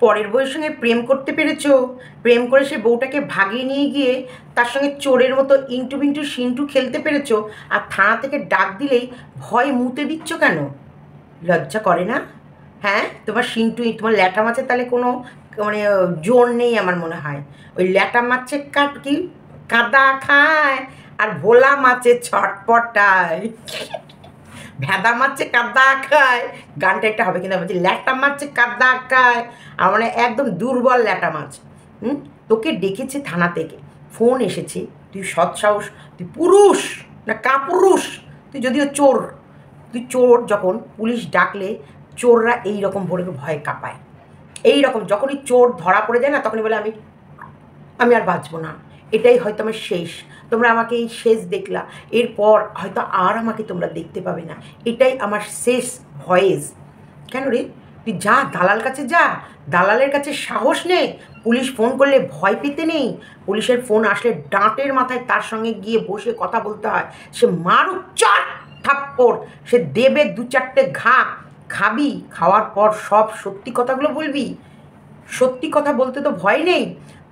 পরের বউয়ের সঙ্গে প্রেম করতে পেরেছো, প্রেম করে সে বউটাকে ভাগিয়ে নিয়ে গিয়ে তার সঙ্গে চোরের মতো ইন্টু বিন্টু সিন্টু খেলতে পেরেছো, আর থানা থেকে ডাক দিলেই ভয় মুতে দিচ্ছ কেন? লজ্জা করে না? হ্যাঁ, তোমার সিন্টু তোমার ল্যাটা মাছের তাহলে কোনো মানে জোর নেই আমার মনে হয়। ওই ল্যাটা মাছের কি কাদা খায় আর ভোলা মাছের ছটপটায়, ভেদা মাছে কাদা খায়, গানটা একটা হবে কিন্তু বলছি ল্যাটা মাছে কাদা খায়, আর মানে একদম দুর্বল ল্যাটা মাছ। তোকে ডেকেছে থানা থেকে, ফোন এসেছে, তুই সৎসাহস, তুই পুরুষ না কাপুরুষ? তুই যদিও চোর, তুই চোর, যখন পুলিশ ডাকলে চোররা এই রকম ভরে ভয় কাঁপায়। এই রকম যখনই চোর ধরা পড়ে যায় না, তখনই বলে আমি আর বাঁচবো না, এটাই হয়তো আমার শেষ, তোমরা আমাকে এই শেষ দেখলা, এরপর হয়তো আর আমাকে তোমরা দেখতে পাবে না, এটাই আমার শেষ ভয়েস। কেন রে? তুই যা, দালাল কাছে যা, দালালের কাছে সাহস নেই, পুলিশ ফোন করলে ভয় পেতে নেই, পুলিশের ফোন আসলে ডাঁটের মাথায় তার সঙ্গে গিয়ে বসে কথা বলতে হয়, সে মারুক চার থাপ্পড়, সে দেবে দু চারটে ঘা, খাবি, খাওয়ার পর সব সত্যি কথাগুলো বলবি। সত্যি কথা বলতে তো ভয় নেই।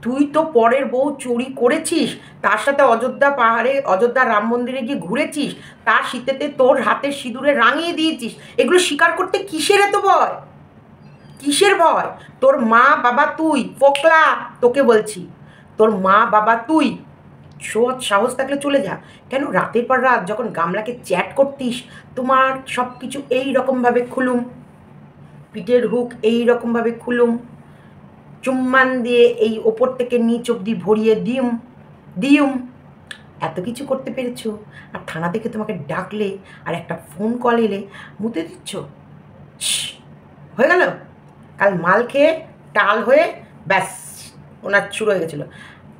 তুই তো পরের বউ চুরি করেছিস, তার সাথে অযোধ্যা পাহাড়ে, অযোধ্যা রাম মন্দিরে গিয়ে ঘুরেছিস, তার শীতেতে তোর হাতের সিঁদুরে রাঙিয়ে দিয়েছিস, এগুলো স্বীকার করতে কিসের এত ভয়? কিসের ভয়? তোর মা বাবা তুই, ফোকলা, তোকে বলছি, তোর মা বাবা তুই, সাহস থাকলে চলে যা। কেন রাতের পর রাত যখন গামলাকে চ্যাট করতিস, তোমার সব কিছু এই রকমভাবে খুলুম, পিঠের হুক এই রকমভাবে খুলুম, চুম্মান দিয়ে এই ওপর থেকে নিচ অব্দি ভরিয়ে দিউম, এত কিছু করতে পেরেছ, আর থানা থেকে তোমাকে ডাকলে আর একটা ফোন কল এলে মুতে দিচ্ছ। হয়ে গেল? কাল মাল খেয়ে টাল হয়ে ব্যাস ওনার শুরু হয়ে গেছিলো,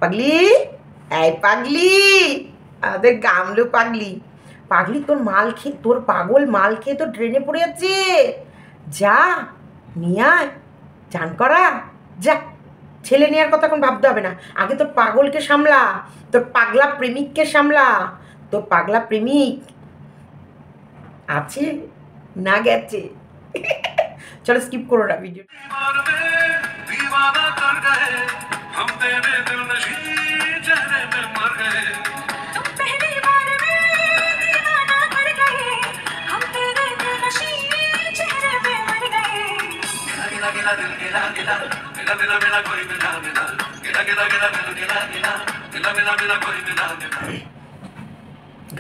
পাগলি, এই পাগলি, আমাদের গামলু পাগলি, পাগলি তোর মাল খেয়ে, তোর পাগল মাল খেয়ে তো ড্রেনে পড়ে যাচ্ছে, যা নিয়ে আয়, চান করা, যা। ছেলে নেওয়ার কথা এখন ভাবতে হবে না, আগে তোর পাগলকে সামলা, তোর পাগলা প্রেমিককে সামলা। তোর পাগলা প্রেমিক আছে না গেছে? চলো স্কিপ করো না ভিডিও।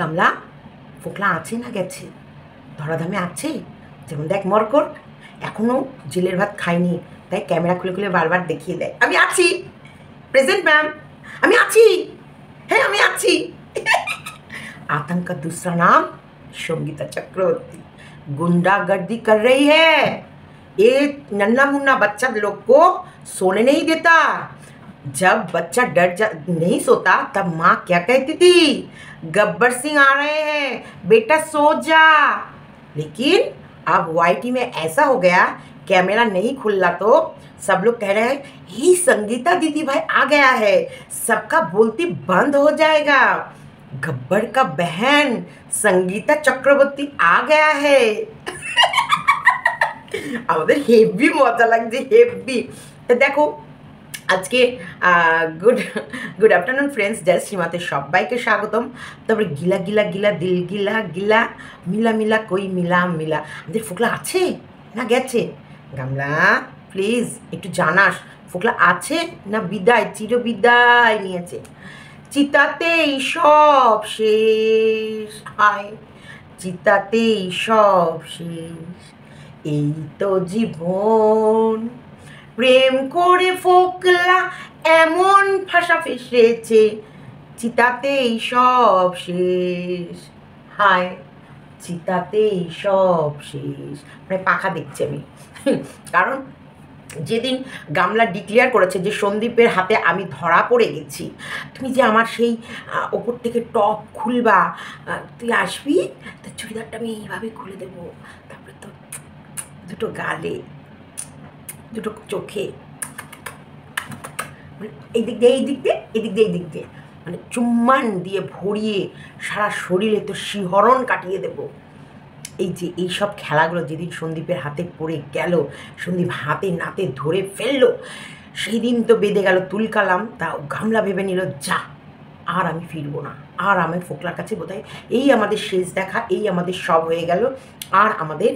গামলা, ফোকলা আছে না গেছে? ধরাধামে আছে, যেমন দেখ মরকট এখনও জেলের ভাত খায়নি, তাই ক্যামেরা খুলে খুলে বারবার দেখিয়ে দেয় আমি আছি, প্রেজেন্ট ম্যাম, আমি আছি, হ্যাঁ আমি আছি। आतंक का दूसरा नाम संगीता चक्रवर्ती गुंडागर्दी कर रही है, ये नन्ना मुन्ना बच्चा लोग को सोने नहीं देता, जब बच्चा नहीं सोता तब माँ क्या कहती थी, गब्बर सिंह आ रहे हैं बेटा सो जा। लेकिन अब वाईटी में ऐसा हो गया, कैमरा नहीं खुला तो सब लोग कह रहे हैं ही संगीता दीदी भाई आ गया है, सबका बोलती बंद हो जाएगा, गब्बर का बहन संगीता चक्रवर्ती आ गया है। আমাদের হেভি মজা লাগছে, হেভি। তো দেখো আজকে গুড আফটারনুন ফ্রেন্ডস, জাস্ট সীমাতে সবাইকে স্বাগতম। তারপরে গিলা গিলা গিলা দিল গিলা গিলা মিলা মিলা কই মিলা মিলা, আমাদের ফোকলা আছে না গেছে? গামলা প্লিজ একটু জানাস, ফোকলা আছে না বিদায়, চির বিদায় নিয়েছে? চিতাতেই সব শেষ, হায় চিতাতেই সব শেষ, এই তো জীবন, প্রেম করে ফোকলা এমন ভাষা ফেসেছে, চিতাতেই সব শেষ, হায় চিতাতেই সব শেষ। মানে পাখা দেখছি আমি, কারণ যেদিন গামলা ডিক্লেয়ার করেছে যে সন্দীপের হাতে আমি ধরা পড়ে গেছি, তুমি যে আমার সেই ওপর থেকে টপ খুলবা, তুই আসবি, তোর চুড়িদারটা আমি এইভাবে খুলে দেবো, তারপরে তো দুটো গালে, দুটো চোখে, এই দিক দিয়ে এই দিক দিয়ে এই দিক দিয়ে এই দিক দিয়ে, মানে চুম্মান দিয়ে ভরিয়ে সারা শরীরে তো শিহরণ কাটিয়ে দেবো, এই যে এইসব খেলাগুলো যেদিন সন্দীপের হাতে পড়ে গেল, সন্দীপ হাতে নাতে ধরে ফেললো, সেই দিন তো বেঁধে গেল তুলকালাম। তা গামলা ভেবে নিল, যা আর আমি ফিরবো না, আর আমি ফোকলার কাছে বোধহয় এই আমাদের শেষ দেখা, এই আমাদের সব হয়ে গেল, আর আমাদের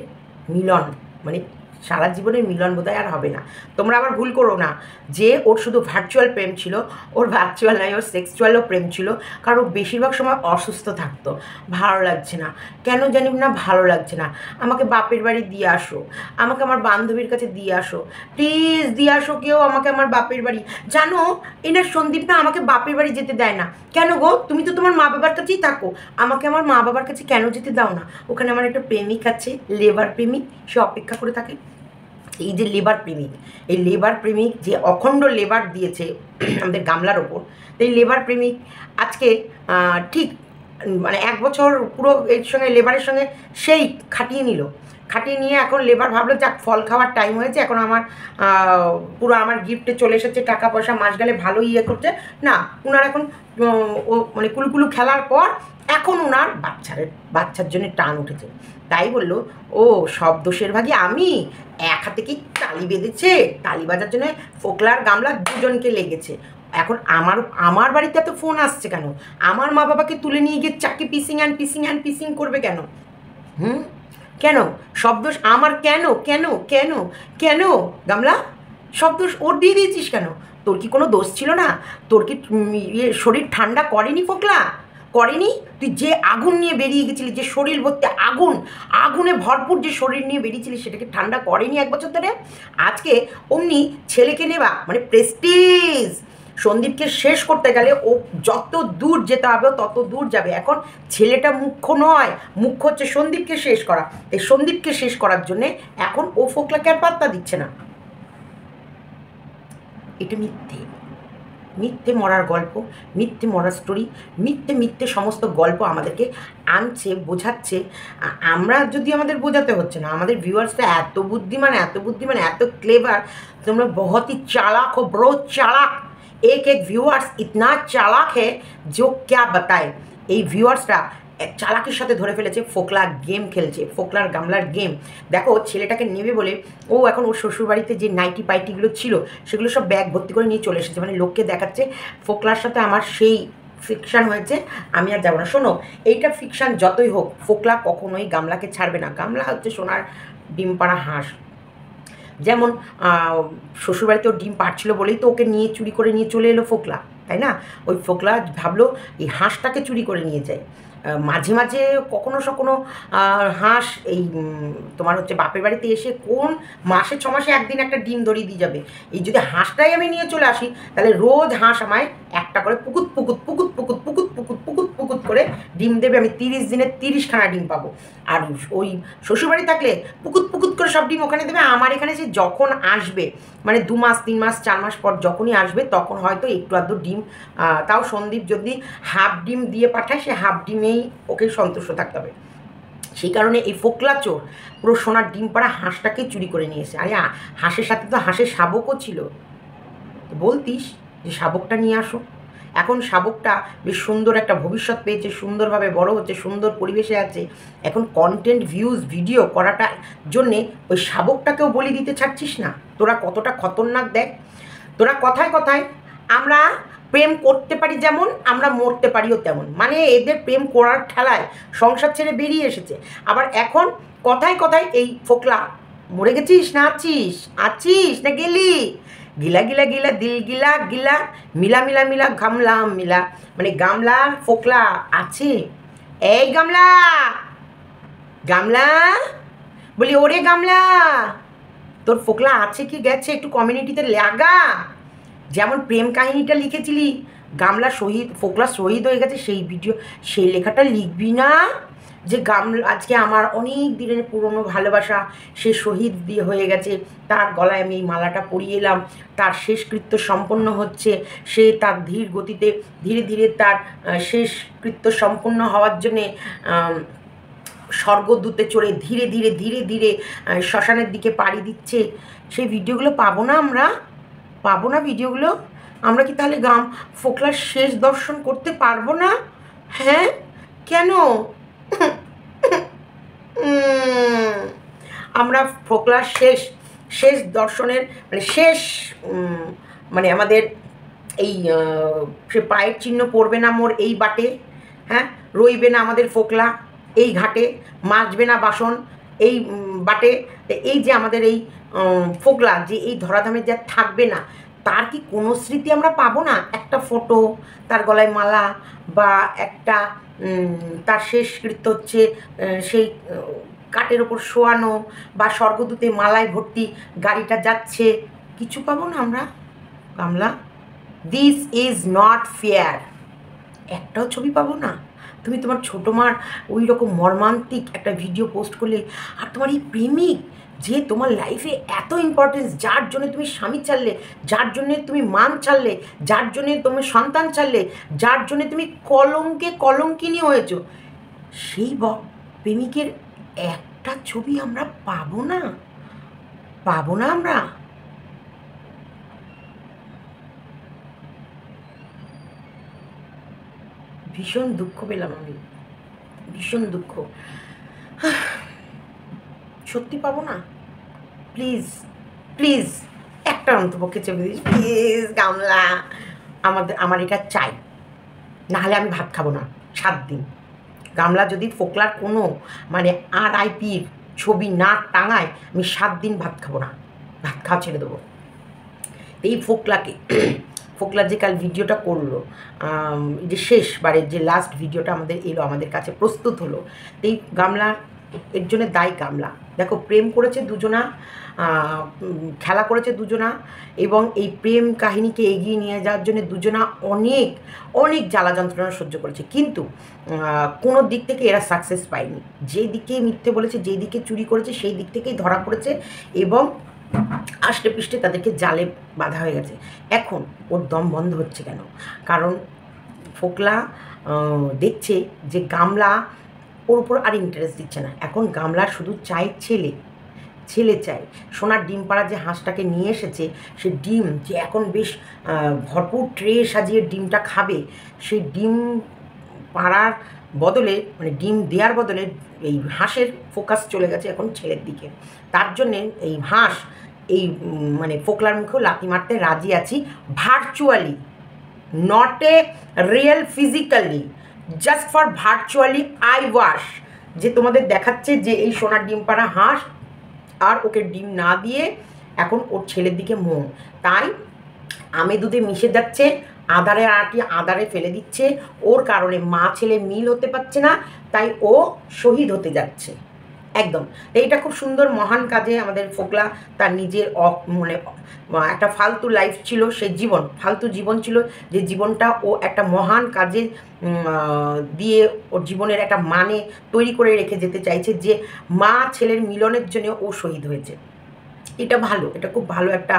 মিলন মানে সারা জীবনের মিলন বোধহয় আর হবে না। তোমরা আবার ভুল করো না যে ওর শুধু ভার্চুয়াল প্রেম ছিল, ওর ভার্চুয়াল নয়, ওর সেক্সুয়ালও প্রেম ছিল। কারণ বেশিরভাগ সময় অসুস্থ থাকতো, ভালো লাগছে না, কেন জানি না ভালো লাগছে না, আমাকে বাপের বাড়ি দিয়ে আসো, আমাকে আমার বান্ধবীর কাছে দিয়ে আসো, প্লিজ দিয়ে আসো কেউ আমাকে আমার বাপের বাড়ি। জানো এনার সন্দীপ না আমাকে বাপের বাড়ি যেতে দেয় না। কেন গো, তুমি তো তোমার মা বাবার কাছেই থাকো, আমাকে আমার মা বাবার কাছে কেন যেতে দাও না? ওখানে আমার একটা প্রেমিক আছে, লেবার প্রেমিক, সে অপেক্ষা করে থাকে। এই যে লেবার প্রেমিক, এই লেবার প্রেমিক যে অখণ্ড লেবার দিয়েছে আমাদের গামলার ওপর, এই লেবার প্রেমিক আজকে ঠিক মানে 1 বছর পুরো এর সঙ্গে লেবারের সঙ্গে সেই খাটিয়ে নিয়ে এখন লেবার ভাবলো যাক ফল খাওয়ার টাইম হয়েছে, এখন আমার পুরো আমার গিফটে চলে এসেছে, টাকা পয়সা মাস গেলে ভালো ইয়ে করছে না। উনার এখন ও মানে কুলুকুলু খেলার পর এখন উনার বাচ্চার জন্য টান উঠেছে। তাই বললো, ও সব দোষের ভাগী আমি, এক হাতে কি তালি বেঁধেছে, তালি বাজার জন্য ফোকলার গামলা দুজনকে লেগেছে। এখন আমার বাড়িতে এত ফোন আসছে কেন? আমার মা বাবাকে তুলে নিয়ে গিয়ে চাকি পিসিং করবে কেন? কেন সব দোষ আমার? কেন কেন কেন কেন গামলা সব দোষ ওর দিয়ে দিয়েছিস কেন? তোর কি কোনো দোষ ছিল না? তোর কি শরীর ঠান্ডা করেনি ফোকলা? করেনি? তুই যে আগুন নিয়ে বেরিয়ে গেছিলি, যে শরীর ভর্তি আগুনে ভরপুর যে শরীর নিয়ে বেরিয়েছিলি, সেটাকে ঠান্ডা করেনি 1 বছর ধরে? আজকে অমনি ছেলেকে নেবা মানে প্রেস্টিজ, সন্দীপকে শেষ করতে গেলে ও যত দূর যেতে হবে তত দূর যাবে। এখন ছেলেটা মুখ্য নয়, মুখ্য হচ্ছে সন্দীপকে শেষ করা। এই সন্দীপকে শেষ করার জন্যে এখন ও ফোকলাকে আর পাত্তা দিচ্ছে না। এটা মিথ্যে মরার গল্প, মিথ্যে মরার স্টোরি, মিথ্যে সমস্ত গল্প আমাদেরকে আনছে, বোঝাচ্ছে। আমরা যদি আমাদের বোঝাতে হচ্ছে না, আমাদের ভিউয়ার্সটা এত বুদ্ধিমান এত ক্লেভার, তোমরা बहुत ही चालाक हो ब्रो, चालाक। एक व्यूअर्स इतना चालाक है जो क्या बताए। এই ভিউয়ার্সরা চালাকির সাথে ধরে ফেলেছে ফোকলা গেম খেলছে, ফোকলার গামলার গেম। দেখো ছেলেটাকে নেবে বলে ও এখন ওর শ্বশুরবাড়িতে যে নাইটি পাইটিগুলো ছিল সেগুলো সব ব্যাগ ভর্তি করে নিয়ে চলে এসেছে, মানে লোককে দেখাচ্ছে ফোকলার সাথে আমার সেই ফিকশান হয়েছে, আমি আর যাবো না। শোনো, এইটা ফিকশান যতই হোক, ফোকলা কখনোই গামলাকে ছাড়বে না। গামলা হচ্ছে সোনার ডিম পাড়া হাঁস। যেমন শ্বশুরবাড়িতে ওর ডিম পাড়ছিল বলেই তো ওকে নিয়ে চুরি করে নিয়ে চলে এলো ফোকলা, তাই না? ওই ফোকলা ভাবলো এই হাঁসটাকে চুরি করে নিয়ে যায়। মাঝে মাঝে কখনো হাঁস এই তোমার হচ্ছে বাপের বাড়িতে এসে কোন মাসে 6 মাসে একদিন একটা ডিম ধরিয়ে দিয়ে যাবে। এই যদি হাঁসটাই আমি নিয়ে চলে আসি, তাহলে রোজ হাঁস আমায় একটা করে পুকুত করে ডিম দেবে। আমি 30 দিনে 30খানা ডিম পাবো। আর ওই শ্বশুরবাড়ি থাকলে পুকুত করে সব ডিম ওখানে দেবে। আমার এখানে সে যখন আসবে, মানে 2 মাস 3 মাস 4 মাস পর যখনই আসবে, তখন হয়তো একটু আধটু ডিম, তাও সন্দীপ যদি হাফ ডিম দিয়ে পাঠায়, সে হাফ ডিমেই ওকে সন্তুষ্ট থাকতে হবে। সেই কারণে এই ফোকলা চোর পুরো সোনার ডিম পাড়া হাঁসটাকে চুরি করে নিয়ে এসে। আরে হাঁসের সাথে তো হাঁসের শাবকও ছিল, বলতিস যে শাবকটা নিয়ে আসো। এখন শাবকটা বেশ সুন্দর একটা ভবিষ্যৎ পেয়েছে, সুন্দরভাবে বড় হচ্ছে, সুন্দর পরিবেশে আছে। এখন কন্টেন্ট ভিউজ ভিডিও করাটার জন্যে ওই শাবকটাকেও বলি দিতে ছাড়ছিস না। তোরা কতটা খতরনাক দেখ। তোরা কথায় আমরা প্রেম করতে পারি যেমন, আমরা মরতে পারিও তেমন। মানে এদের প্রেম করার ঠেলায় সংসার ছেড়ে বেরিয়ে এসেছে। আবার এখন কথায় এই ফোকলা, মরে গেছিস না আছিস না গেলি, গিলা দিল গিলা মিলা গামলা মিলা, মানে গামলার ফোকলা আছে। এই গামলা বলি, ওরে গামলা তোর ফোকলা আছে কি গেছে একটু কমিউনিটিতে লাগা। যেমন প্রেম কাহিনীটা লিখেছিলি, ফোকলা শহীদ হয়ে গেছে, সেই লেখাটা লিখবি না যে আজকে আমার অনেক দিনের পুরনো ভালোবাসা, সে শহীদ হয়ে গেছে, তার গলায় আমি এই মালাটা পরিয়ে এলাম, তার শেষকৃত্য সম্পন্ন হচ্ছে, সে তার ধীর গতিতে ধীরে তার শেষকৃত্য সম্পন্ন হওয়ার জন্যে স্বর্গদূতে চড়ে ধীরে শ্মশানের দিকে পাড়ি দিচ্ছে। সেই ভিডিওগুলো পাবো না ভিডিওগুলো? আমরা কি তাহলে ফোকলার শেষ দর্শন করতে পারবো না? হ্যাঁ, কেন? আমরা ফোকলার শেষ শেষ দর্শনের মানে শেষ মানে আমাদের এই সে পায়ের চিহ্ন পড়বে না মোর এই বাটে, হ্যাঁ, রইবে না আমাদের ফোকলা এই ঘাটে, মাজবে না বাসন এই বাটে। এই যে আমাদের এই ফোকলা যে এই ধরাধামে যা থাকবে না, তার কি কোনো স্মৃতি আমরা পাবো না? একটা ফটো, তার গলায় মালা, বা একটা তার শেষকৃত্য হচ্ছে সেই কাঠের ওপর শোয়ানো, বা স্বর্গদূতে মালায় ভর্তি গাড়িটা যাচ্ছে, কিছু পাবো না আমরা কামলা? This is not fair. একটাও ছবি পাবো না? তুমি তোমার ছোটো মার ওই রকম মর্মান্তিক একটা ভিডিও পোস্ট করলে, আর তোমার এই প্রেমিক যে তোমার লাইফে এত ইম্পর্টেন্স, যার জন্য তুমি স্বামী ছাড়লে, যার জন্যে তুমি মান ছাড়লে, যার জন্যে তুমি সন্তান ছাড়লে, যার জন্যে তুমি কলঙ্কিনী হয়েছো, সেই প্রেমিকের একটা ছবি আমরা পাবো না? পাবো না আমরা? ভীষণ দুঃখ পেলাম আমি, ভীষণ দুঃখ। সত্যি পাবো না? প্লিজ প্লিজ একটা অন্তপক্ষে চেপে দিস প্লিজ গামলা, আমার এটা চাই, নাহলে আমি ভাত খাবো না 7 দিন। গামলা যদি ফোকলার কোনো মানে RIPর ছবি না টাঙায়, আমি 7 দিন ভাত খাবো না, ভাত খাওয়া ছেড়ে দেবো। এই ফোকলা যে কাল ভিডিওটা করলো, যে শেষবারের যে লাস্ট ভিডিওটা আমাদের এলো, আমাদের কাছে প্রস্তুত হলো, এই গামলা এর জন্য দায়ী গামলা। দেখো, প্রেম করেছে দুজনা, খেলা করেছে দুজনা, এবং এই প্রেম কাহিনীকে এগিয়ে নিয়ে যাওয়ার জন্য দুজনা অনেক অনেক জ্বালা যন্ত্রণা সহ্য করেছে, কিন্তু কোনো দিক থেকে এরা সাকসেস পায়নি। যেই দিকে মিথ্যে বলেছে, যেই দিকে চুরি করেছে, সেই দিক থেকেই ধরা পড়েছে, এবং আষ্টে পৃষ্ঠে তাদেরকে জালে বাঁধা হয়ে গেছে। এখন ওর দম বন্ধ হচ্ছে কেন? কারণ ফোকলা দেখছে যে গামলা ওর উপর আর ইন্টারেস্ট দিচ্ছে না। এখন গামলা শুধু চাই ছেলে চাই। সোনার ডিম পাড়া যে হাঁসটাকে নিয়ে এসেছে, সে ডিম যে এখন বেশ ভরপুর ট্রে সাজিয়ে ডিমটা খাবে, সেই ডিম পাড়ার বদলে মানে ডিম দেওয়ার বদলে এই হাঁসের ফোকাস চলে গেছে এখন ছেলের দিকে। তার জন্যে এই হাঁস এই মানে ফোকলার মুখেও লাথি মারতে রাজি আছি, virtually, not a real physically, just for virtually I wash. যে তোমাদের দেখাচ্ছে যে এই সোনার ডিম পাড়া হাঁস, আর ওকে ডিম না দিয়ে এখন ওর ছেলের দিকে মন, তাই আমে দুধে মিশে যাচ্ছে, আদারে আটি আদারে ফেলে দিচ্ছে। ওর কারণে মা ছেলে মিল হতে পারছে না, তাই ও শহীদ হতে যাচ্ছে একদম। এইটা খুব সুন্দর মহান কাজে আমাদের ফোকলা তার নিজের মানে একটা ফালতু লাইফ ছিল, সে ফালতু জীবন ছিল, যে জীবনটা ও একটা মহান কাজে দিয়ে ওর জীবনের একটা মানে তৈরি করে রেখে যেতে চাইছে, যে মা ছেলের মিলনের জন্য ও শহীদ হয়েছে। এটা ভালো, এটা খুব ভালো একটা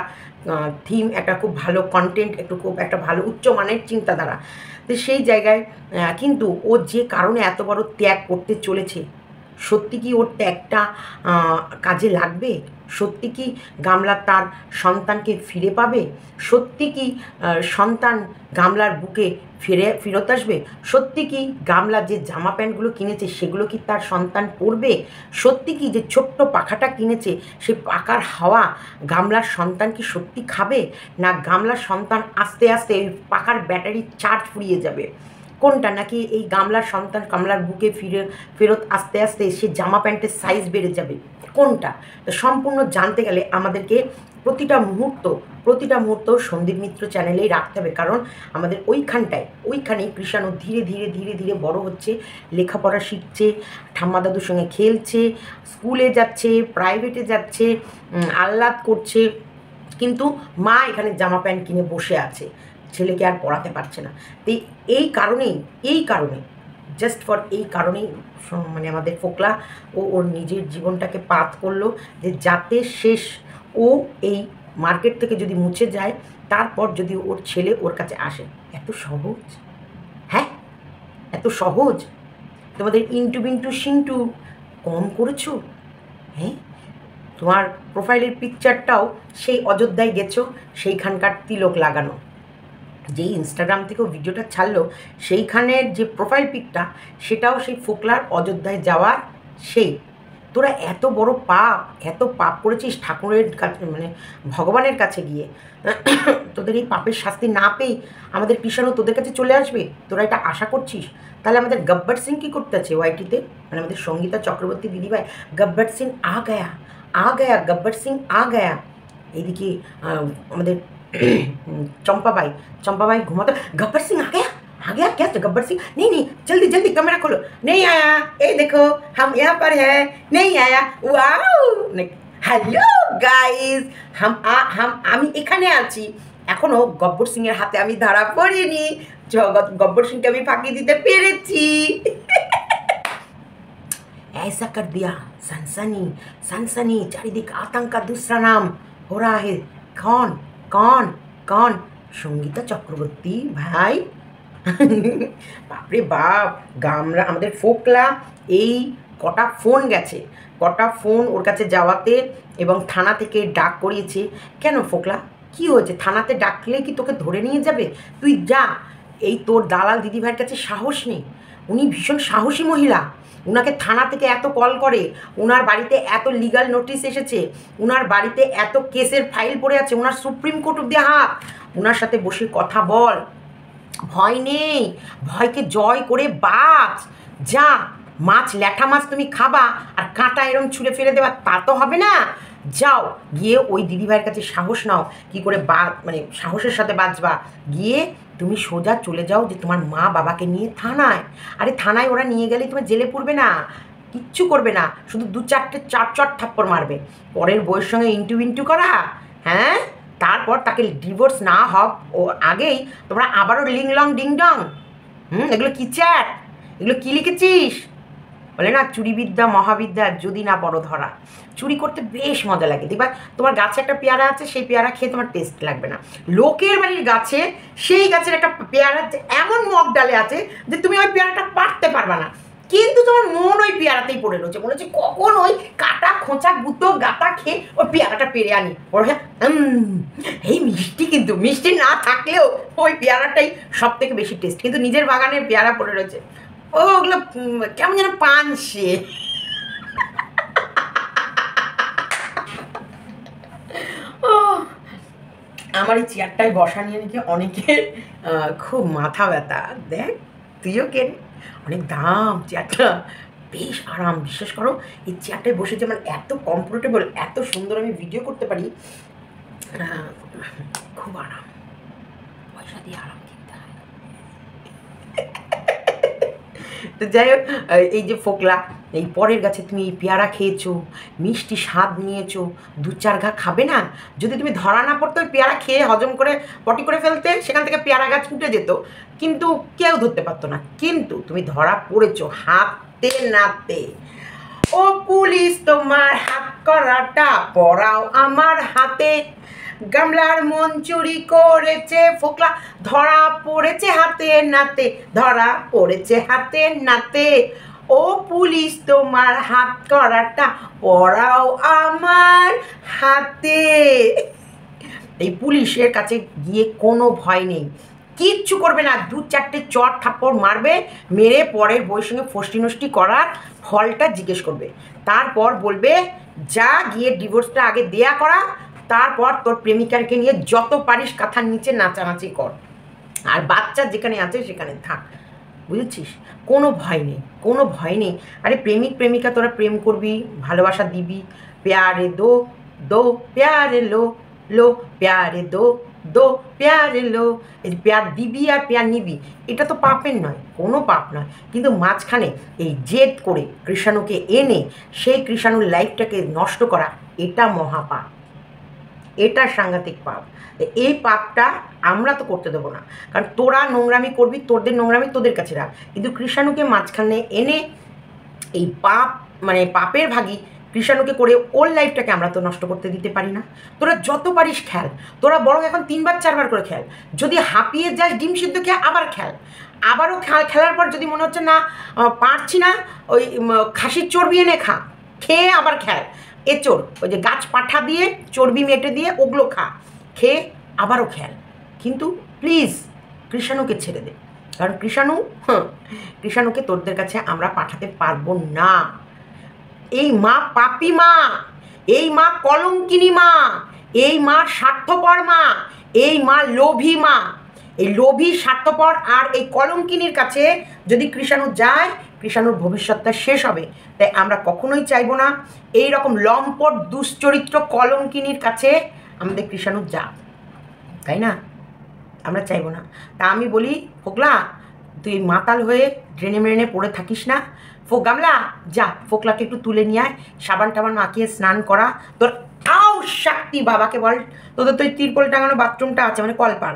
থিম, একটা খুব ভালো কন্টেন্ট, খুব একটা ভালো উচ্চমানের চিন্তাধারা। তো সেই জায়গায় কিন্তু ও যে কারণে এত বড় ত্যাগ করতে চলেছে, সত্যি কি ওর ত্যাগটা কাজে লাগবে? সত্যি কি গামলা তার সন্তানকে ফিরে পাবে? সত্যি কি সন্তান গামলার বুকে ফেরত আসবে? সত্যি কি গামলা যে জামা প্যান্টগুলো কিনেছে সেগুলো কি তার সন্তান পরবে? সত্যি কি যে ছোট্ট পাখাটা কিনেছে সে পাখার হাওয়া গামলার সন্তান কি সত্যি খাবে? না গামলার সন্তান আস্তে আস্তে ওই পাখার ব্যাটারির চার্জ ফুরিয়ে যাবে? কোনটা? নাকি এই গামলার সন্তান গামলার বুকে ফেরত আস্তে আস্তে সে জামা প্যান্টের সাইজ বেড়ে যাবে? কোনটা? সম্পূর্ণ জানতে গেলে আমাদেরকে প্রতিটা মুহূর্ত সন্দীপ মিত্র চ্যানেলেই রাখতে হবে, কারণ আমাদের ওইখানেই কৃষাণু ধীরে ধীরে ধীরে ধীরে বড় হচ্ছে, লেখাপড়া শিখছে, ঠাম্মা দাদুর সঙ্গে খেলছে, স্কুলে যাচ্ছে, প্রাইভেটে যাচ্ছে, আহ্লাদ করছে, কিন্তু মা এখানে জামা প্যান্ট কিনে বসে আছে, ছেলেকে আর পড়াতে পারছে না। তো এই কারণে জাস্ট ফর এই কারণেই মানে আমাদের ফোকলা ওর নিজের জীবনটাকে পাত করলো, যে যাতে শেষ ও এই মার্কেট থেকে যদি মুছে যায়, তারপর যদি ওর ছেলে ওর কাছে আসে। এত সহজ? হ্যাঁ, এত সহজ? তোমাদের ইন্টু বিন্টু সিন্টু কম করেছো? হ্যাঁ, তোমার প্রোফাইলের পিকচারটাও সেই অযোধ্যায় গেছো, সেইখানকার তিলক লাগানো। যেই ইনস্টাগ্রাম থেকেও ভিডিওটা ছাড়লো, সেইখানের যে প্রোফাইল পিকটা, সেটাও সেই ফোকলার অযোধ্যায় যাওয়ার সেই তোরা এত বড় পাপ, এত পাপ করেছিস ঠাকুরের কাছে, মানে ভগবানের কাছে গিয়ে, তোদের এই পাপের শাস্তি না পেয়ে আমাদের কৃষাণু তোদের কাছে চলে আসবে, তোরা এটা আশা করছিস? তাহলে আমাদের গব্বর সিং কী করতে আছে ওয়াইটিতে, মানে আমাদের সঙ্গীতা চক্রবর্তী দিদিভাই, গব্বর সিং আ গায়া গব্বর সিং আ গায়া। এইদিকে আমাদের चंपाबाई घुमाते, गब्बर सिंह आ गया क्या? गब्बर सिंह नहीं नहीं, जल्दी जल्दी कैमरा खोलो, नहीं आया, ए देखो हम यहाँ पर है, नहीं आया, वाओ, হ্যালো গাইস, আমি এখানে আছি, এখনো গব্বর সিং এর হাতে আমি ধরা পড়িনি, গব্বর সিংকে আমি ফাঁকি দিতে পেরেছি। ऐसा कर दिया, सनसनी सनसनी, चारिदिक आतंक का दूसरा नाम हो रहा है। कौन कौन कौन? সঙ্গীতা চক্রবর্তী ভাই। বাপরে বাপ, গামরা আমাদের ফোকলা এই কটা ফোন গেছে, কটা ফোন ওর কাছে যাওয়াতে, এবং থানা থেকে ডাক করিয়েছে। কেন ফোকলা, কি হয়েছে? থানাতে ডাকলে কি তোকে ধরে নিয়ে যাবে? তুই যা, এই তোর দালাল দিদিভাইয়ের কাছে সাহস নেই, উনি ভীষণ সাহসী মহিলা, উনাকে থানা থেকে এত কল করে, উনার বাড়িতে এত লিগাল নোটিশ এসেছে, উনার বাড়িতে এত কেসের ফাইল পড়ে আছে, উনার সুপ্রিম কোর্ট অব্দি হাত, উনার সাথে বসে কথা বল, ভয় নেই, ভয়কে জয় করে বাঁচ। যা, মাছ ল্যাঠা মাছ তুমি খাবা আর কাঁটা এরম ছুঁড়ে ফেলে দেবা, তা তো হবে না। যাও গিয়ে ওই দিদিভাইয়ের কাছে সাহস নাও, কী করে মানে সাহসের সাথে বাঁচবা। গিয়ে তুমি সোজা চলে যাও যে তোমার মা বাবাকে নিয়ে থানায়। আরে থানায় ওরা নিয়ে গেলেই তোমার জেলে পড়বে না, কিচ্ছু করবে না, শুধু 2-4টে চট থাপ্পড় মারবে। পরের বউয়ের সঙ্গে ইন্টু করা, হ্যাঁ, তারপর তাকে ডিভোর্স না হওয়ার ও আগেই তোমরা আবারও লিংলং ডিংডং। এগুলো কি চ্যাট, এগুলো কী লিখেছিস? বলে না, চুরিবিদ্যা মহাবিদ্যা যদি না বড় ধরা। চুরি করতে বেশ মজা লাগে, দেখবা তোমার গাছে একটা পেয়ারা আছে, সেই পেয়ারা খেয়ে তোমার টেস্ট লাগবে না। লোকের বাড়ির গাছে, সেই গাছের একটা পেয়ারা এমন মগ ডালে আছে যে তুমি ওই পেয়ারাটা পারতে পারবা না, কিন্তু তোমার মন ওই পেয়ারাতেই পড়ে রয়েছে, মনে হচ্ছে কখন ওই কাটা খোঁচা গুঁতো গাঁতা খেয়ে ওই পেয়ারাটা পেরে আনি। ওরা এই মিষ্টি, কিন্তু মিষ্টি না থাকলেও ওই পেয়ারাটাই সব থেকে বেশি টেস্ট, কিন্তু নিজের বাগানের পেয়ারা পড়ে রয়েছে, ওগুলো কেমন যেন পানসে। আমার এই চেয়ারটায় বসা নিয়ে নাকি অনেকের খুব মাথা ব্যথা। দেখ তুইও কেন, অনেক দাম চেয়ারটা, বেশ আরাম। বিশ্বাস করো, এই চেয়ারটায় বসে যেমন এত কমফোর্টেবল, এত সুন্দর আমি ভিডিও করতে পারি, খুব আরাম, পয়সা দিয়ে আরাম কিনতে হয়। তো যাই হোক, এই যে ফোকলা, এই পরের গাছে তুমি এই পেয়ারা খেয়েছো, মিষ্টি স্বাদ নিয়েছো, 2-4 ঘা খাবে না? যদি তুমি ধরা না পড়তো, ওই পেয়ারা খেয়ে হজম করে পটি করে ফেলতে, সেখান থেকে পেয়ারা গাছ উঠে যেত, কিন্তু কেউ ধরতে পারতো না। কিন্তু তুমি ধরা পড়েছো হাতে নাতে। ও পুলিশ, তোমার হাত করাটা পড়াও আমার হাতে, গামলার মন চুরি করেছে ফোকলা, ধরা পড়েছে হাতে নাতে, ধরা পড়েছে হাতে নাতে। ও পুলিশ, তোমার হাত করাটা পড়াও আমার হাতে। এই পুলিশের কাছে গিয়ে কোনো ভয় নেই, কিচ্ছু করবে না, 2-4টে চট থাপ্পড় মারবে, মেরে পরের বইয়ের সঙ্গে ফষ্টি নষ্টি করার ফলটা জিজ্ঞেস করবে, তারপর বলবে যা গিয়ে ডিভোর্সটা আগে দেয়া করা, তারপর তোর প্রেমিকাকে নিয়ে যত পারিস কাঁথার নিচে নাচানাচি কর, আর বাচ্চা যেখানে আছে সেখানে থাক, বুঝেছিস? কোনো ভয় নেই, কোনো ভয় নেই। আরে প্রেমিক প্রেমিকা তোরা প্রেম করবি, ভালোবাসা দিবি, প্যারে দো দো প্যারে লো লো, প্যারে দো দো প্যারে লো, এই প্যার দিবি আর প্যার নিবি, এটা তো পাপের নয়, কোনো পাপ নয়, কিন্তু মাঝখানে এই জেদ করে কৃষাণুকে এনে সেই কৃষাণুর লাইফটাকে নষ্ট করা, এটা মহাপাপ, এটা সাংঘাতিক পাপ। এই পাপটা আমরা তো করতে দেবো না, কারণ তোরা নোংরামি করবি, তোদের নোংরামি তোদের কাছে রাখ, কিন্তু কৃষাণুকে মাঝখানে এনে এই পাপ, মানে পাপের ভাগী কৃষাণুকে করে ওর লাইফটাকে আমরা তো নষ্ট করতে দিতে পারি না। তোরা যত পারিস খেল, তোরা বরং এখন 3-4 করে খেল, যদি হাঁপিয়ে যাস ডিম সিদ্ধ খেয়ে আবার খেল, আবারও খেলার পর যদি মনে হচ্ছে না পারছি না, ওই খাসির চর্বি এনে খা, খেয়ে আবার খেল, এঁচোড় ওই যে গাছ পাঠা দিয়ে চর্বি মেটে দিয়ে ওগুলো খা, খেয়ে আবারও খেল, কিন্তু প্লিজ কৃষাণুকে ছেড়ে দে, কারণ কৃষাণুকে তোদের কাছে আমরা পাঠাতে পারবো না। এই মা পাপী মা, এই মা কলঙ্কিনী মা, এই মা স্বার্থপর মা, এই মা লোভী মা। এই লোভী, স্বার্থপর আর এই কলঙ্কিনীর কাছে যদি কৃষাণু যায়, কৃষাণুর ভবিষ্যৎটা শেষ হবে। তাই আমরা কখনোই চাইবো না এই রকম লম্পট দুশ্চরিত্র কলঙ্কিনীর কাছে আমাদের কৃষাণু যাক, তাই না? আমরা চাইবো না। তা আমি বলি, ফোকলা তুই মাতাল হয়ে ড্রেনে মেরেনে পড়ে থাকিস না। গামলা যা, ফোকলাকে একটু তুলে নিয়ে আয়, সাবান টাবান মাখিয়ে স্নান করা। তোর আও শক্তি বাবাকে বল, তোদের তো তিরপল টাঙানো বাথরুমটা আছে, মানে কলপার,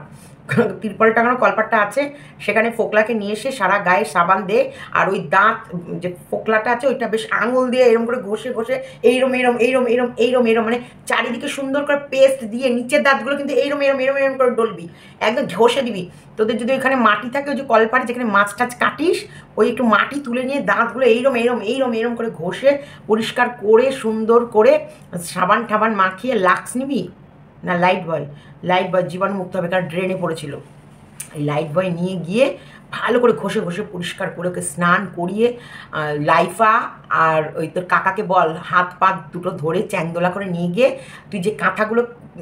তিরপল টাঙানো কলপারটা আছে, সেখানে ফোকলাকে নিয়ে এসে সারা গায়ে সাবান দে। আর ওই দাঁত যে ফোকলাটা আছে ওইটা বেশ আঙুল দিয়ে এরম করে ঘষে ঘষে এইরম এইরম এইরম এইরম এইরম এইরম, মানে চারিদিকে সুন্দর করে পেস্ট দিয়ে নিচের দাঁতগুলো কিন্তু এইরম এইরম এইরম এইরম করে ডলবি, একদম ঘষে দিবি। তোদের যদি ওইখানে মাটি থাকে, ওই যে কলপারে যেখানে মাছ টাছ কাটিস, ওই একটু মাটি তুলে নিয়ে দাঁতগুলো এইরম এইরম এইরম এইরম করে ঘষে পরিষ্কার করে সুন্দর করে সাবান ঠাবান মাখিয়ে লাক্স নিবি না লাইট বয়, লাইট বয় জীবাণুমুক্ত হবে, কারণ ড্রেনে পড়েছিল। এই লাইট বয় নিয়ে গিয়ে ভালো করে ঘষে ঘষে পরিষ্কার করে ওকে স্নান করিয়ে লাইফা আর ওই তোর কাকাকে বল হাত পা দুটো ধরে চ্যাংদোলা করে নিয়ে গিয়ে তুই যে কাঁথাগুলো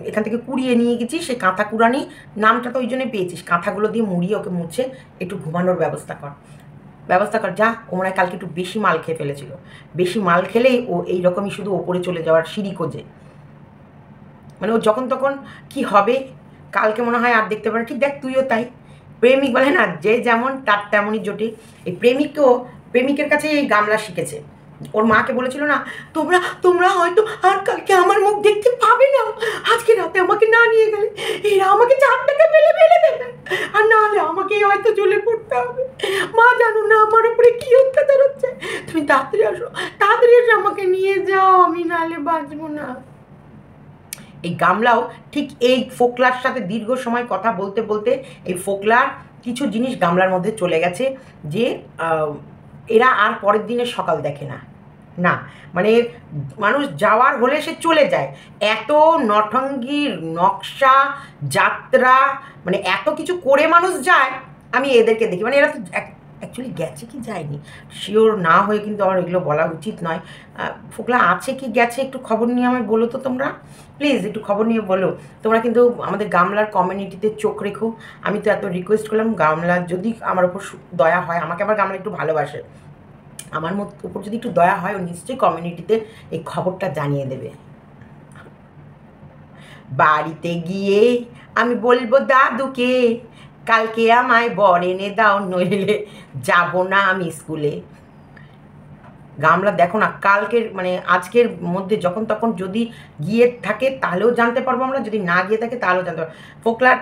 এখান থেকে কুড়িয়ে নিয়ে গেছিস, সেই কাঁথা কুড়ানি নামটা তো ওই জন্যই পেয়েছিস, কাঁথাগুলো দিয়ে মুড়িয়ে ওকে মুছে একটু ঘুমানোর ব্যবস্থা কর, ব্যবস্থা কর। যা, ও মনে হয় কালকে একটু বেশি মাল খেয়ে ফেলেছিল, বেশি মাল খেলেই ও এইরকমই শুধু ওপরে চলে যাওয়ার সিঁড়ি খোঁজে, মানে ও যখন তখন কি হবে কালকে মনে হয় আর দেখতে পারে। ঠিক দেখ তুইও তাই, প্রেমিক বলে না যে যেমন তার তেমনই জটিল। এই প্রেমিককেও প্রেমিকের কাছে এই গামলা শিখেছে। ওর মাকে বলেছিল না, তোমরা তোমরা হয়তো আর কালকে আমার মুখ দেখতে পাবে না, আজকে রাতে আমাকে না নিয়ে গেলে এরা আমাকে 4 টাকা ফেলে ফেলে দেবে, আর না হলে আমাকে হয়তো চলে পড়তে হবে। মা জানো না আমার উপরে কি অত্যাচার হচ্ছে, তুমি তাড়াতাড়ি আসো, তাড়াতাড়ি এসে আমাকে নিয়ে যাও, আমি নাহলে বাঁচবো না। এই গামলাও ঠিক এই ফোকলার সাথে দীর্ঘ সময় কথা বলতে বলতে এই ফোকলার কিছু জিনিস গামলার মধ্যে চলে গেছে, যে এরা আর পরের দিনের সকাল দেখে না, না মানে মানুষ যাওয়ার হলে সে চলে যায়। এত নটঙ্গীর নকশা যাত্রা, মানে এত কিছু করে মানুষ যায়, আমি এদেরকে দেখি, মানে এরা তো অ্যাকচুয়ালি গেছে কি যায়নি শিওর না হয়ে কিন্তু আমার এগুলো বলা উচিত নয়। ফোকলা আছে কি গেছে একটু খবর নিয়ে আমায় বলো তো তোমরা, প্লিজ একটু খবর নিয়ে বলো। তোমরা কিন্তু আমাদের গামলার কমিউনিটিতে চোখ রেখো। আমি তো এত রিকোয়েস্ট করলাম, গামলার যদি আমার ওপর দয়া হয়, আমাকে আবার গামলা একটু ভালোবাসে, আমার উপর যদি একটু দয়া হয় ও নিশ্চয়ই কমিউনিটিতে এই খবরটা জানিয়ে দেবে। বাড়িতে গিয়ে আমি বলবো দাদুকে কালকে আমায় বর এনে দাও, নইলে যাব না আমি স্কুলে। গামলা দেখো না, কালকের মানে আজকের মধ্যে যখন তখন যদি গিয়ে থাকে তাহলেও জানতে পারবো আমরা, যদি না গিয়ে থাকে তাহলেও জানতে পারবো। ফোকলার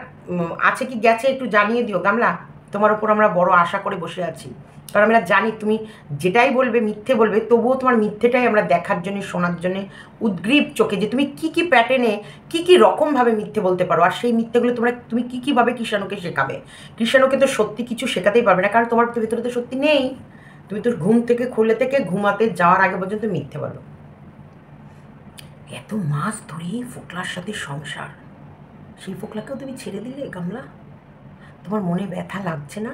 আছে কি গেছে একটু জানিয়ে দিও গামলা, তোমার ওপর আমরা বড় আশা করে বসে আছি, কারণ আমরা জানি তুমি যেটাই বলবে মিথ্যে বলবে, তবুও তোমার মিথ্যেটাই আমরা দেখার জন্য শোনার জন্য উদ্গ্রীব চোখে, যে তুমি কী কী প্যাটার্নে কী কী রকমভাবে মিথ্যে বলতে পারো, আর সেই মিথ্যেগুলো তুমি কী কীভাবে কৃষাণুকে শেখাবে। কৃষাণুকে তো সত্যি কিছু শেখাতেই পারবে না, কারণ তোমার ভিতরে তো সত্যি নেই। তুমি তো ঘুম থেকে খুলে থেকে ঘুমাতে যাওয়ার আগে পর্যন্ত মিথ্যে বলো। এত মাস ধরেই ফোকলার সাথে সংসার, সেই ফোকলাকেও তুমি ছেড়ে দিলে গামলা, তোমার মনে ব্যথা লাগছে না?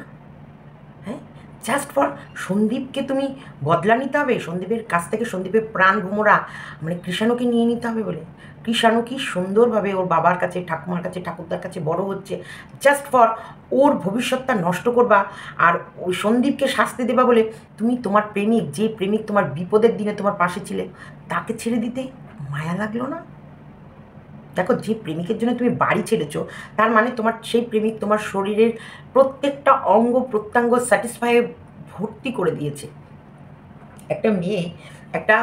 হ্যাঁ, জাস্ট ফর সন্দীপকে তুমি বদলা নিতে হবে, সন্দীপের কাছ থেকে সন্দীপের প্রাণ ভোমরা মানে কৃষাণুকে নিয়ে নিতে হবে বলে। কৃষাণু কি সুন্দরভাবে ওর বাবার কাছে, ঠাকুমার কাছে, ঠাকুরদার কাছে বড় হচ্ছে, জাস্ট ফর ওর ভবিষ্যৎটা নষ্ট করবা আর ওই সন্দীপকে শাস্তি দেবা বলে তুমি তোমার প্রেমিক, যে প্রেমিক তোমার বিপদের দিনে তোমার পাশে ছিলে, তাকে ছেড়ে দিতে মায়া লাগলো না? দেখো, যে প্রেমিকের জন্য তুমি বাড়ি ছেড়েছো, তার মানে তোমার সেই প্রেমিক তোমার শরীরের প্রত্যেকটা অঙ্গ প্রত্যঙ্গ স্যাটিসফাই ভর্তি করে দিয়েছে। একটা মেয়ে একটা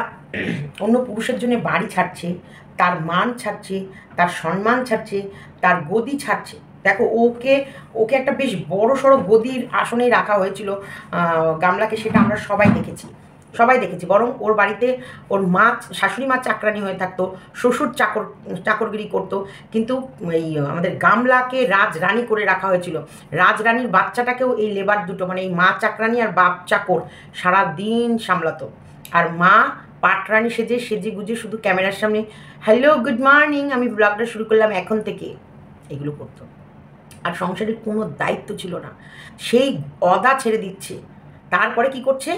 অন্য পুরুষের জন্য বাড়ি ছাড়ছে, তার মান ছাড়ছে, তার সম্মান ছাড়ছে, তার গদি ছাড়ছে। দেখো, ওকে ওকে একটা বেশ বড় সড়ো গদির আসনে রাখা হয়েছিল গামলাকে, সেটা আমরা সবাই দেখেছি, সবাই দেখেছি। বরং ওর বাড়িতে ওর মা, শাশুড়ি মা চাকরানি হয়ে থাকতো, শ্বশুর চাকরগিরি করতো, কিন্তু এই আমাদের গামলাকে রাজরানী করে রাখা হয়েছিল। রাজরানীর বাচ্চাটাকেও এই লেবার দুটো, মানে এই মা চাকরানি আর বাপ চাকর সারা দিন সামলাতো, আর মা পাটরানি সেজে গুজে শুধু ক্যামেরার সামনে হ্যালো গুড মর্নিং আমি ব্লগটা শুরু করলাম এখন থেকে, এগুলো করতো। আর সংসারের কোনো দায়িত্ব ছিল না, সেই অদা ছেড়ে দিচ্ছে। তারপরে কি করছে,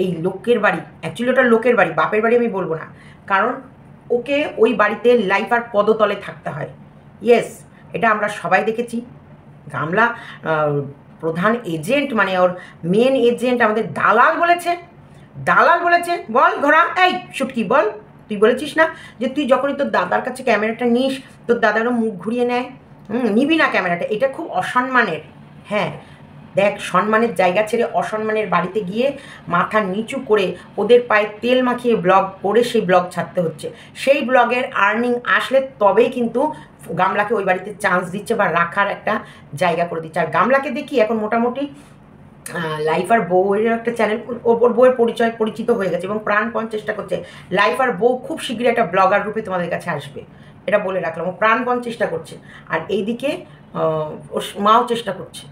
এই লোকের বাড়ি, অ্যাকচুয়ালি ওটা লোকের বাড়ি, বাপের বাড়ি আমি বলবো না, কারণ ওকে ওই বাড়িতে লাইফ আর পদতলে থাকতে হয়। ইয়েস, এটা আমরা সবাই দেখেছি। গামলা প্রধান এজেন্ট, মানে ওর মেন এজেন্ট আমাদের দালাল বলেছে, দালাল বলেছে। বল ঘোড়া, এই শুটকি বল, তুই বলেছিস না যে তুই যখনই তোর দাদার কাছে ক্যামেরাটা নিস তোর দাদারও মুখ ঘুরিয়ে নেয়? নিবি না ক্যামেরাটা, এটা খুব অসম্মানের। হ্যাঁ দেখ, সম্মানের জায়গা ছেড়ে অসম্মানের বাড়িতে গিয়ে মাথা নিচু করে ওদের পায়ে তেল মাখিয়ে ব্লগ করে সেই ব্লগ ছাড়তে হচ্ছে। সেই ব্লগের আর্নিং আসলে তবেই কিন্তু গামলাকে ওই বাড়িতে চান্স দিচ্ছে বা রাখার একটা জায়গা করে দিচ্ছে। আর গামলাকে দেখি এখন মোটামুটি লাইফ আর বউয়ের একটা চ্যানেল, ওর বউয়ের পরিচিত হয়ে গেছে এবং প্রাণপণ চেষ্টা করছে। লাইফ আর বউ খুব শীঘ্রই একটা ব্লগার রূপে তোমাদের কাছে আসবে, এটা বলে রাখলাম। ও প্রাণপণ চেষ্টা করছে। আর এইদিকে ওর মাও চেষ্টা করছে,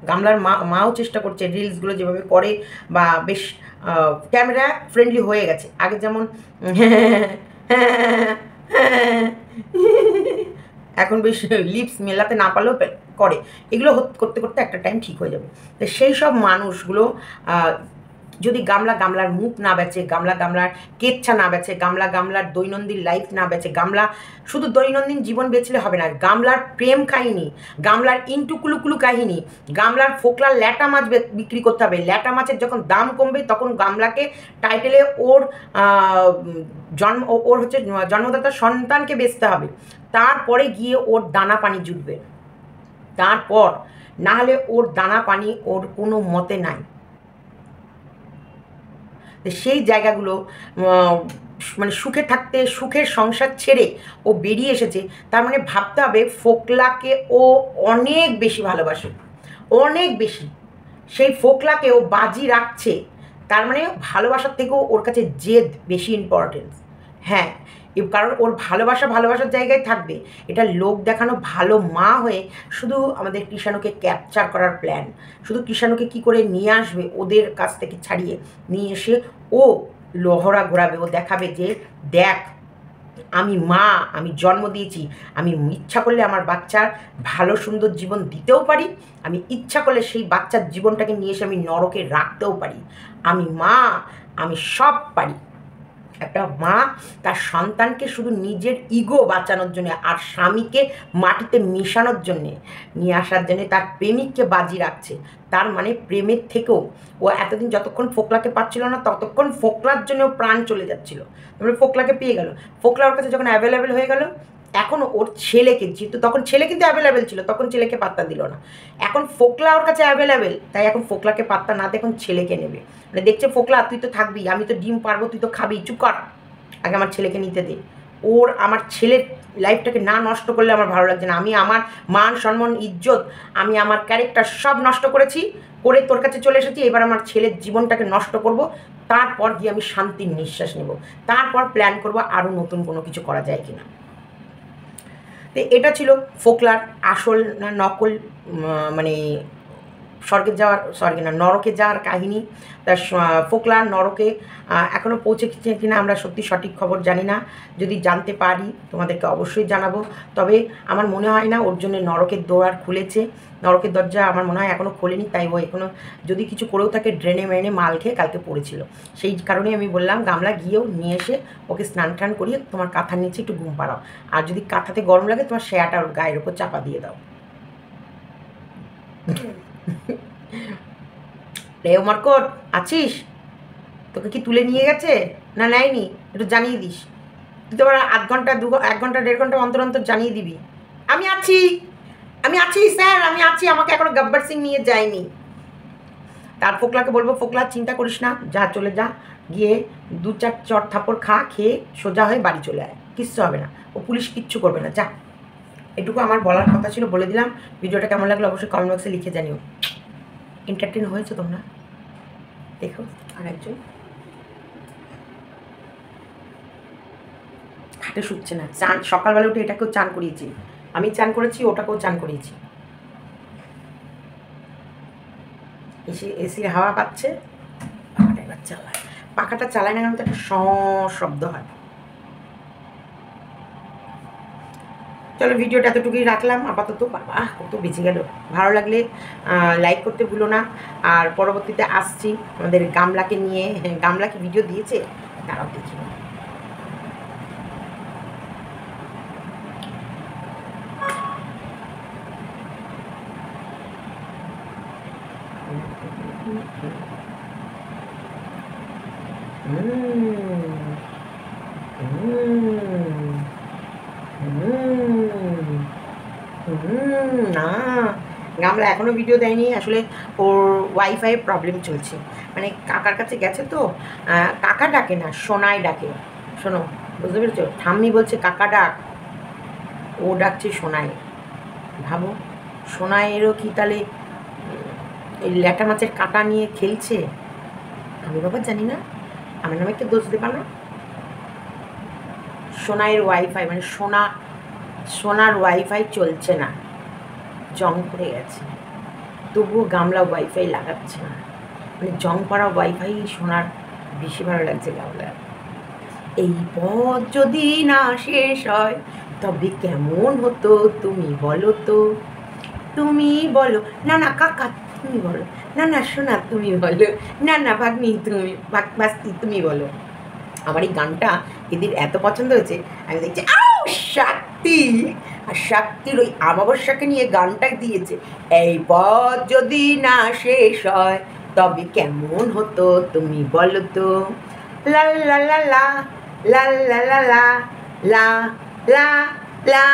গামলার মাও চেষ্টা করছে, রিলসগুলো যেভাবে করে বা বেশ ক্যামেরা ফ্রেন্ডলি হয়ে গেছে। আগে যেমন এখন বেশ লিপস মেলাতে না পারলেও করে। এগুলো করতে করতে একটা টাইম ঠিক হয়ে যাবে। তো সেই সব মানুষগুলো যদি গামলার মুখ না বেচে, গামলার কেচ্ছা না বেচে, গামলার দৈনন্দিন লাইফ না বেচে, গামলা শুধু দৈনন্দিন জীবন বেচলে হবে না, গামলার প্রেম কাহিনী, গামলার ইন্টু কুলুকুলু কাহিনী, গামলার ফোকলার ল্যাটা মাছ বিক্রি করতে হবে। ল্যাটা মাছের যখন দাম কমবে তখন গামলাকে টাইটেলে ওর ওর হচ্ছে জন্মদাতা সন্তানকে বেচতে হবে। তারপরে গিয়ে ওর দানা পানি জুটবে, তারপর না হলে ওর দানা পানি ওর কোনো মতে নাই। সেই জায়গাগুলো মানে সুখে থাকতে, সুখের সংসার ছেড়ে ও বেরিয়ে এসেছে, তার মানে ভাবতে হবে ফোকলাকে ও অনেক বেশি ভালোবাসে, অনেক বেশি। সেই ফোকলাকে ও বাজি রাখছে, তার মানে ভালোবাসার থেকেও ওর কাছে জেদ বেশি ইম্পর্টেন্স। হ্যাঁ, কারণ ওর ভালোবাসার জায়গায় থাকবে। এটা লোক দেখানো ভালো মা হয়ে শুধু আমাদের কৃষাণুকে ক্যাপচার করার প্ল্যান, শুধু কৃষাণুকে কী করে নিয়ে আসবে ওদের কাছ থেকে ছাড়িয়ে নিয়ে এসে ও লহরা ঘোরাবে, ও দেখাবে যে দেখ আমি মা, আমি জন্ম দিয়েছি, আমি ইচ্ছা করলে আমার বাচ্চার ভালো সুন্দর জীবন দিতেও পারি, আমি ইচ্ছা করলে সেই বাচ্চার জীবনটাকে নিয়ে এসে আমি নরকে রাখতেও পারি, আমি মা, আমি সব পারি। একটা মা তার সন্তানকে শুধু নিজের ইগো বাঁচানোর জন্যে আর স্বামীকে মাটিতে মিশানোর জন্যে নিয়ে আসার জন্যে তার প্রেমিককে বাজি রাখছে। তার মানে প্রেমের থেকেও ও এতদিন যতক্ষণ ফোকলাকে পাচ্ছিল না ততক্ষণ ফোকলার জন্য প্রাণ চলে যাচ্ছিল, তারপরে ফোকলাকে পেয়ে গেল। ফোকলা ওর কাছে যখন অ্যাভেলেবেল হয়ে গেল, এখন ওর ছেলেকে, যেহেতু তখন ছেলে কিন্তু অ্যাভেলেবেল ছিল, তখন ছেলেকে পাত্তা দিল না। এখন ফোকলা ওর কাছে অ্যাভেলেবেল, তাই এখন ফোকলাকে পাত্তা না দিয়ে এখন ছেলেকে নেবে। মানে দেখছে ফোকলা তুই তো থাকবি, আমি তো ডিম পারবো, তুই তো খাবি, চুপ কর, আগে আমার ছেলেকে নিতে দে। ওর আমার ছেলের লাইফটাকে না নষ্ট করলে আমার ভালো লাগছে না। আমি আমার মান সম্মান ইজ্জত, আমি আমার ক্যারেক্টার সব নষ্ট করেছি, করে তোর কাছে চলে এসেছি, এবার আমার ছেলের জীবনটাকে নষ্ট করব, তারপর গিয়ে আমি শান্তির নিঃশ্বাস নেব, তারপর প্ল্যান করব আরও নতুন কোনো কিছু করা যায় কিনা। তো এটা ছিল ফোকলার আসল না নকল মানে স্বর্গে যাওয়ার, স্বর্গে না নরকে যাওয়ার কাহিনী। তা ফোকলা নরকে এখনও পৌঁছেছে কিনা আমরা সত্যি সঠিক খবর জানি না, যদি জানতে পারি তোমাদেরকে অবশ্যই জানাবো। তবে আমার মনে হয় না ওর জন্য নরকের দোয়ার খুলেছে, নরকের দরজা আমার মনে হয় এখনও খোলেনি, তাই ও এখনও যদি কিছু করেও থাকে ড্রেনে মেনে মাল খেয়ে কালকে পড়েছিল। সেই কারণেই আমি বললাম গামলা গিয়েও নিয়ে এসে ওকে স্নান টান করিয়ে তোমার কাঁথার নিচে একটু ঘুম পাড়াও, আর যদি কাঁথাতে গরম লাগে তোমার শেয়াটা ওর গায়ের ওপর চাপা দিয়ে দাও। রেও মার্কট আছিস? তোকে কি তুলে নিয়ে গেছে না নেয়নি একটু জানিয়ে দিস। তুই তো আবার আধ ঘন্টা 1 ঘন্টা 1.5 ঘন্টা অন্তর অন্তর জানিয়ে দিবি আমি আছি, আমি আছি স্যার, আমি আছি, আমাকে এখনো গব্বর সিং নিয়ে যায়নি। তার ফোকলাকে বলবো ফোকলা চিন্তা করিস না, যা চলে যা, গিয়ে 2-4 চট থাপড় খা, খেয়ে সোজা হয়ে বাড়ি চলে আয়, কিচ্ছু হবে না, ও পুলিশ কিচ্ছু করবে না, যা। এটুকু আমার বলার কথা ছিল, বলে দিলাম। ভিডিওটা কেমন লাগলো অবশ্যই কমেন্ট বক্সে লিখে জানিও। এন্টারটেন হয়েছে তোমরা? দেখো আর একজন খাটে শুচ্ছে না, চান সকালবেলা উঠে এটাকেও চান করিয়েছি, আমি চান করেছি, ওটাকেও চান করিয়েছি। এসির হাওয়া পাচ্ছে, পাখাটা এবার চালায়, পাখাটা চালায় না কেন তো একটা শব্দ হয়। চলো ভিডিওটা এতটুকুই রাখলাম আপাতত। বাবা কত বেঁচে গেল। ভালো লাগলে লাইক করতে ভুলো না। আর পরবর্তীতে আসছি আমাদের গামলাকে নিয়ে। গামলা কি ভিডিও দিয়েছে? তারাও দেখি। না, গামলা এখনও ভিডিও দেয়নি। আসলে ওর ওয়াইফাই প্রবলেম চলছে, মানে কাকার কাছে গেছে তো। কাকা ডাকে না, সোনায় ডাকে। শোনো, বুঝতে পেরেছো? ঠাম্মি বলছে কাকা ডাক, ও ডাকছে সোনায়। ভাবো, সোনায়েরও কি তাহলে এই ল্যাটা মাছের কাঁটা নিয়ে খেলছে? আমি বাবা জানি না, আমার নামে কে দোষ দেবা না। সোনাইয়ের ওয়াইফাই মানে সোনার ওয়াইফাই চলছে না, জং পড়ে গেছে। তবুও গামলা ওয়াইফাই লাগাচ্ছে না, মানে জং পড়া ওয়াইফাই সোনার বেশি ভালো লাগছে গামলা। এই পথ যদি না শেষ হয় তবে কেমন হতো তুমি বলো তো, তুমি বলো। না না কাকা তুমি বলো, না না সোনা তুমি বলো, না না ভাগ্নি তুমি, ভাস্তি তুমি বলো। আমার এই গানটা এদের এত পছন্দ হয়েছে, আমি দেখছি আও শক্তি, আর শক্তির ওই আমাবস্যাকে নিয়ে গানটা দিয়েছে। এই পথ যদি না শেষ হয় তবে কেমন হতো তুমি বলো তো, লা লা লা লা লা লা লা লা লা লা লা।